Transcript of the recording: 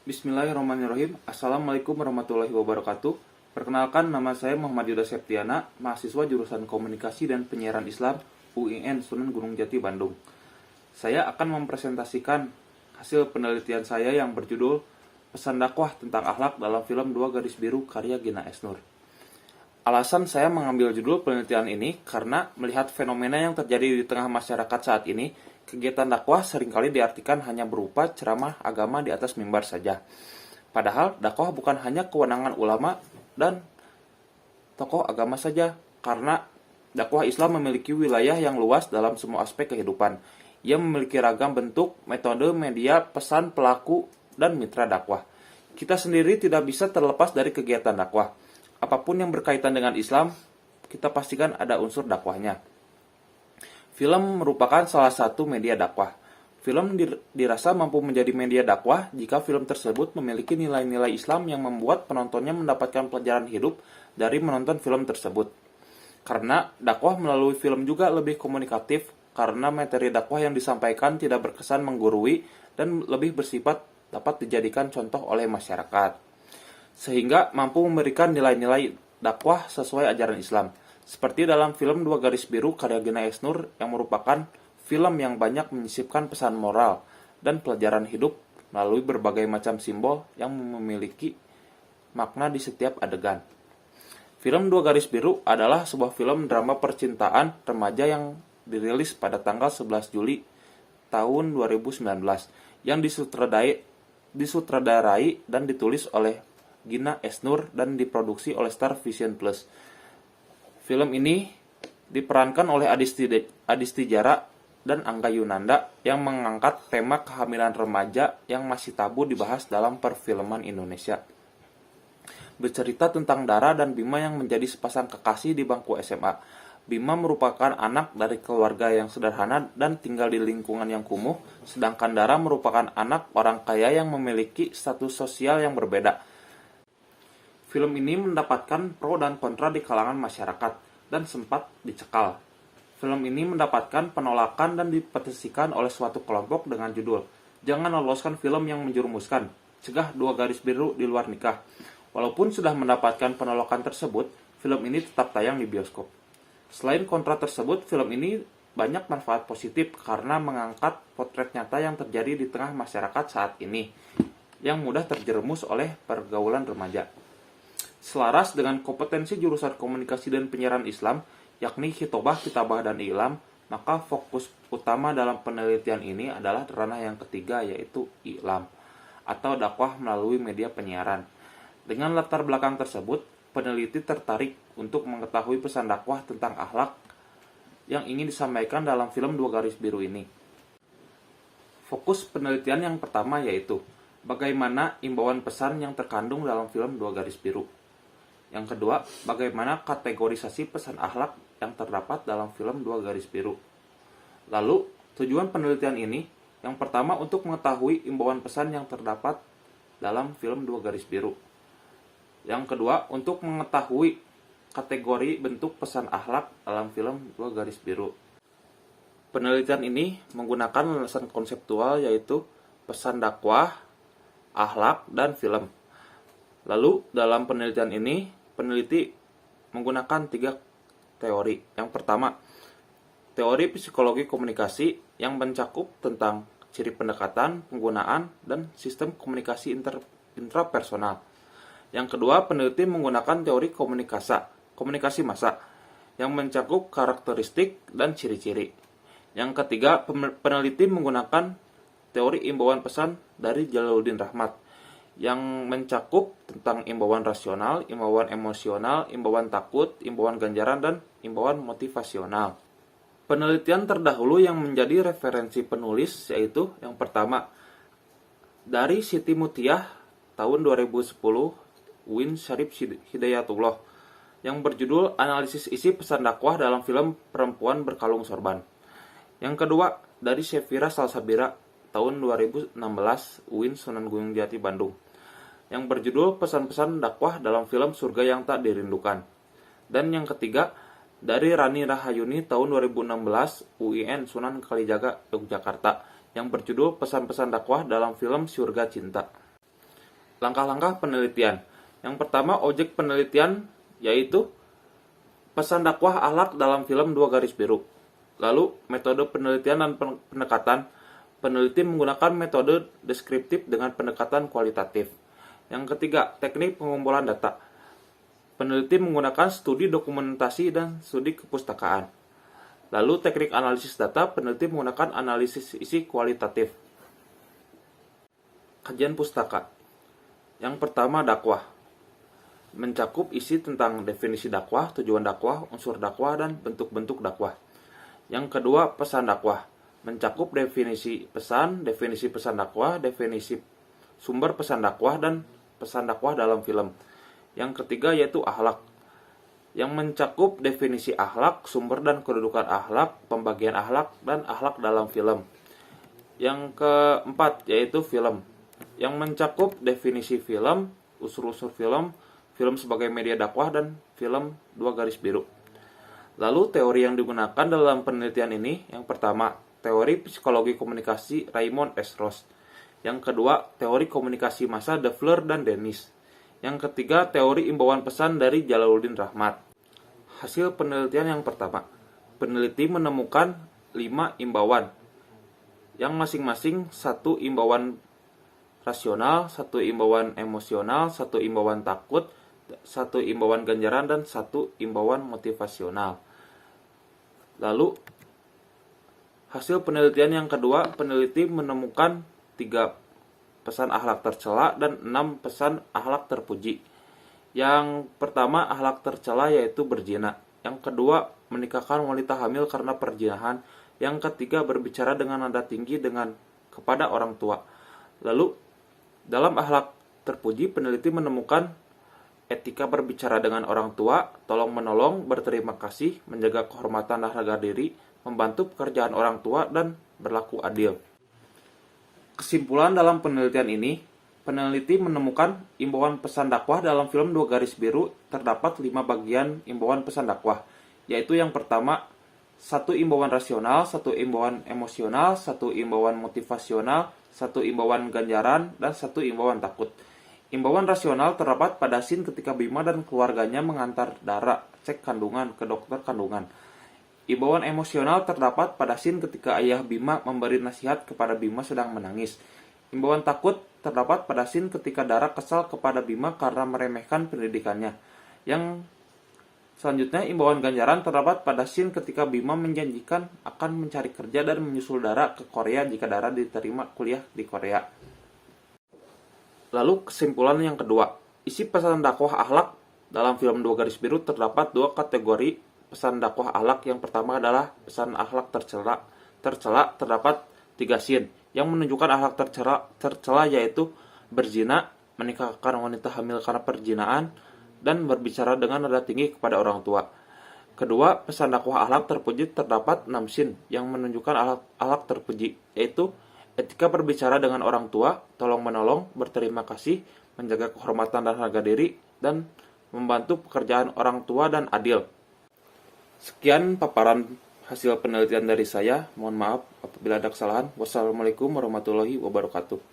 Bismillahirrahmanirrahim. Assalamualaikum warahmatullahi wabarakatuh. Perkenalkan, nama saya Muhammad Yuda Septiana, mahasiswa jurusan Komunikasi dan Penyiaran Islam UIN Sunan Gunung Jati, Bandung. Saya akan mempresentasikan hasil penelitian saya yang berjudul Pesan Dakwah tentang Akhlak dalam film Dua Garis Biru karya Gina Esnur. Alasan saya mengambil judul penelitian ini karena melihat fenomena yang terjadi di tengah masyarakat saat ini, kegiatan dakwah seringkali diartikan hanya berupa ceramah agama di atas mimbar saja. Padahal dakwah bukan hanya kewenangan ulama dan tokoh agama saja, karena dakwah Islam memiliki wilayah yang luas dalam semua aspek kehidupan. Ia memiliki ragam bentuk, metode, media, pesan, pelaku, dan mitra dakwah. Kita sendiri tidak bisa terlepas dari kegiatan dakwah. Apapun yang berkaitan dengan Islam, kita pastikan ada unsur dakwahnya. Film merupakan salah satu media dakwah. Film dirasa mampu menjadi media dakwah jika film tersebut memiliki nilai-nilai Islam yang membuat penontonnya mendapatkan pelajaran hidup dari menonton film tersebut. Karena dakwah melalui film juga lebih komunikatif, karena materi dakwah yang disampaikan tidak berkesan menggurui dan lebih bersifat dapat dijadikan contoh oleh masyarakat. Sehingga mampu memberikan nilai-nilai dakwah sesuai ajaran Islam. Seperti dalam film Dua Garis Biru karya Gina Esnur yang merupakan film yang banyak menyisipkan pesan moral dan pelajaran hidup melalui berbagai macam simbol yang memiliki makna di setiap adegan. Film Dua Garis Biru adalah sebuah film drama percintaan remaja yang dirilis pada tanggal 11 Juli tahun 2019 yang disutradarai dan ditulis oleh Gina Esnur dan diproduksi oleh Star Vision Plus. Film ini diperankan oleh Adisti Jara dan Angga Yunanda yang mengangkat tema kehamilan remaja yang masih tabu dibahas dalam perfilman Indonesia. Bercerita tentang Dara dan Bima yang menjadi sepasang kekasih di bangku SMA. Bima merupakan anak dari keluarga yang sederhana dan tinggal di lingkungan yang kumuh, sedangkan Dara merupakan anak orang kaya yang memiliki status sosial yang berbeda. Film ini mendapatkan pro dan kontra di kalangan masyarakat dan sempat dicekal. Film ini mendapatkan penolakan dan dipetisikan oleh suatu kelompok dengan judul "Jangan loloskan film yang menjerumuskan, cegah Dua Garis Biru di luar nikah". Walaupun sudah mendapatkan penolakan tersebut, film ini tetap tayang di bioskop. Selain kontra tersebut, film ini banyak manfaat positif karena mengangkat potret nyata yang terjadi di tengah masyarakat saat ini, yang mudah terjerumus oleh pergaulan remaja. Selaras dengan kompetensi jurusan Komunikasi dan Penyiaran Islam, yakni Khitobah, Kitabah, dan Ilam, maka fokus utama dalam penelitian ini adalah ranah yang ketiga, yaitu Ilam, atau dakwah melalui media penyiaran. Dengan latar belakang tersebut, peneliti tertarik untuk mengetahui pesan dakwah tentang akhlak yang ingin disampaikan dalam film Dua Garis Biru ini. Fokus penelitian yang pertama yaitu bagaimana imbauan pesan yang terkandung dalam film Dua Garis Biru. Yang kedua, bagaimana kategorisasi pesan akhlak yang terdapat dalam film Dua Garis Biru. Lalu, tujuan penelitian ini yang pertama untuk mengetahui imbauan pesan yang terdapat dalam film Dua Garis Biru. Yang kedua, untuk mengetahui kategori bentuk pesan akhlak dalam film Dua Garis Biru. Penelitian ini menggunakan landasan konseptual yaitu pesan dakwah, akhlak, dan film. Lalu, dalam penelitian ini, peneliti menggunakan 3 teori. Yang pertama, teori psikologi komunikasi yang mencakup tentang ciri pendekatan, penggunaan, dan sistem komunikasi intrapersonal. Yang kedua, peneliti menggunakan teori komunikasi massa yang mencakup karakteristik dan ciri-ciri. Yang ketiga, peneliti menggunakan teori imbauan pesan dari Jalaluddin Rahmat yang mencakup tentang imbauan rasional, imbauan emosional, imbauan takut, imbauan ganjaran, dan imbauan motivasional. Penelitian terdahulu yang menjadi referensi penulis yaitu yang pertama, dari Siti Mutiah tahun 2010, Win Syarif Hidayatullah, yang berjudul Analisis Isi Pesan Dakwah dalam Film Perempuan Berkalung Sorban. Yang kedua, dari Syefira Salsabira tahun 2016, UIN Sunan Gunung Jati, Bandung, yang berjudul Pesan-pesan dakwah dalam film Surga yang Tak Dirindukan. Dan yang ketiga, dari Rani Rahayuni tahun 2016, UIN Sunan Kalijaga, Yogyakarta, yang berjudul Pesan-pesan dakwah dalam film Surga Cinta. Langkah-langkah penelitian. Yang pertama, objek penelitian yaitu pesan dakwah akhlak dalam film Dua Garis Biru. Lalu, metode penelitian dan pendekatan. Peneliti menggunakan metode deskriptif dengan pendekatan kualitatif. Yang ketiga, teknik pengumpulan data. Peneliti menggunakan studi dokumentasi dan studi kepustakaan. Lalu, teknik analisis data. Peneliti menggunakan analisis isi kualitatif. Kajian pustaka. Yang pertama, dakwah. Mencakup isi tentang definisi dakwah, tujuan dakwah, unsur dakwah, dan bentuk-bentuk dakwah. Yang kedua, pesan dakwah. Mencakup definisi pesan dakwah, definisi sumber pesan dakwah, dan pesan dakwah dalam film. Yang ketiga yaitu akhlak. Yang mencakup definisi akhlak, sumber dan kedudukan akhlak, pembagian akhlak, dan akhlak dalam film. Yang keempat yaitu film. Yang mencakup definisi film, unsur-unsur film, film sebagai media dakwah, dan film Dua Garis Biru. Lalu teori yang digunakan dalam penelitian ini, yang pertama, teori psikologi komunikasi Raymond S. Ross. Yang kedua, teori komunikasi massa Defler dan Dennis. Yang ketiga, teori imbauan pesan dari Jalaluddin Rahmat. Hasil penelitian yang pertama, peneliti menemukan 5 imbauan, yang masing-masing 1 imbauan rasional, 1 imbauan emosional, 1 imbauan takut, 1 imbauan ganjaran, dan 1 imbauan motivasional. Lalu, hasil penelitian yang kedua, peneliti menemukan 3 pesan akhlak tercela dan 6 pesan akhlak terpuji. Yang pertama, akhlak tercela yaitu berzina. Yang kedua, menikahkan wanita hamil karena perzinahan. Yang ketiga, berbicara dengan nada tinggi kepada orang tua. Lalu, dalam akhlak terpuji, peneliti menemukan etika berbicara dengan orang tua, tolong-menolong, berterima kasih, menjaga kehormatan dan harga diri, membantu pekerjaan orang tua, dan berlaku adil. Kesimpulan dalam penelitian ini, peneliti menemukan imbauan pesan dakwah dalam film Dua Garis Biru terdapat 5 bagian imbauan pesan dakwah, yaitu yang pertama, 1 imbauan rasional, 1 imbauan emosional, 1 imbauan motivasional, 1 imbauan ganjaran, dan 1 imbauan takut. Imbauan rasional terdapat pada scene ketika Bima dan keluarganya mengantar Dara cek kandungan ke dokter kandungan. Imbauan emosional terdapat pada scene ketika ayah Bima memberi nasihat kepada Bima sedang menangis. Imbauan takut terdapat pada scene ketika Dara kesal kepada Bima karena meremehkan pendidikannya. Yang selanjutnya, imbauan ganjaran terdapat pada scene ketika Bima menjanjikan akan mencari kerja dan menyusul Dara ke Korea jika Dara diterima kuliah di Korea. Lalu kesimpulan yang kedua, isi pesan dakwah akhlak dalam film Dua Garis Biru terdapat 2 kategori pesan dakwah akhlak. Yang pertama adalah pesan akhlak tercela. Terdapat 3 scene yang menunjukkan akhlak tercela yaitu berzina, menikahkan wanita hamil karena perzinaan, dan berbicara dengan nada tinggi kepada orang tua. Kedua, pesan dakwah akhlak terpuji terdapat 6 scene yang menunjukkan akhlak terpuji, yaitu etika berbicara dengan orang tua, tolong-menolong, berterima kasih, menjaga kehormatan dan harga diri, dan membantu pekerjaan orang tua dan adil. Sekian paparan hasil penelitian dari saya. Mohon maaf apabila ada kesalahan. Wassalamualaikum warahmatullahi wabarakatuh.